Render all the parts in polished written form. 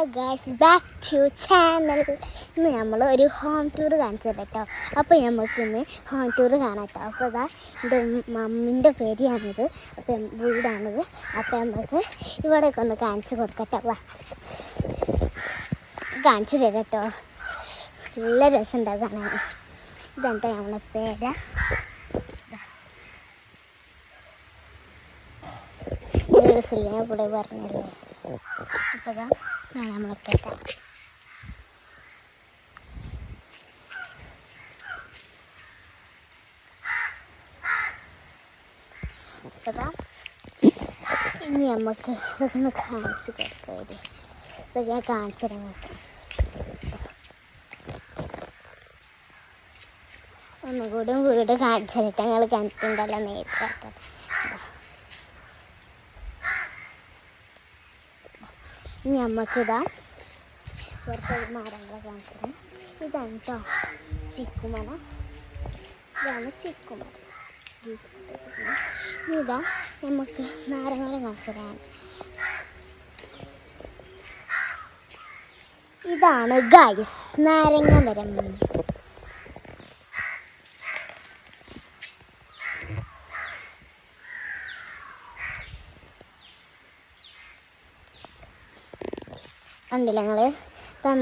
Hello guys, back to channel. ഇന്ന് നമ്മൾ ഒരു ഹോം ടൂർ കാണിച്ചത് കേട്ടോ. അപ്പോൾ നമുക്കിന്ന് ഹോം ടൂർ കാണാം കേട്ടോ. അപ്പോൾ ഇതാ എൻ്റെ മമ്മിൻ്റെ പേരിയാണിത്, അപ്പം വീടാണിത്. അപ്പോൾ നമുക്ക് ഇവിടെയൊക്കെ ഒന്ന് കാണിച്ച് കൊടുക്കട്ടോ. വാ, കാണിച്ചു തരാം കേട്ടോ. നല്ല രസമുണ്ടാകും കാണാൻ. ഇതെന്താ നമ്മളെ പേര. രസമില്ല, ഞാൻ ഇവിടെ പറഞ്ഞല്ലേ. അപ്പോൾ ഇതാണ് നമ്മളെ പേര. അപ്പോൾ ഇനി നമുക്ക് ഇതൊക്കെ ഒന്ന് കാണിച്ച് കൊടുക്കാം. ഇതൊക്കെ ഞാൻ കാണിച്ചു തരാം നോക്കാം. ഒന്നുകൂടി വീട് കാണിച്ചു തരട്ടെ. ഞങ്ങൾ കണ്ടിട്ടുണ്ടല്ലോ നേരിട്ട്. ഇനി നമുക്കിതാ കുറച്ച് മരങ്ങളെ കാണിച്ചത്. ഇതാണ് കേട്ടോ ചിക്കുമരം. ഇതാണ് ചിക്കുമരം. ഇതാ നമുക്ക് നാരങ്ങ കാണിച്ചതാണ്. ഇതാണ് ഗൈസ് നാരങ്ങ മരം. കണ്ടില്ല ഞങ്ങൾ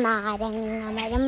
നാരങ്ങ മരം.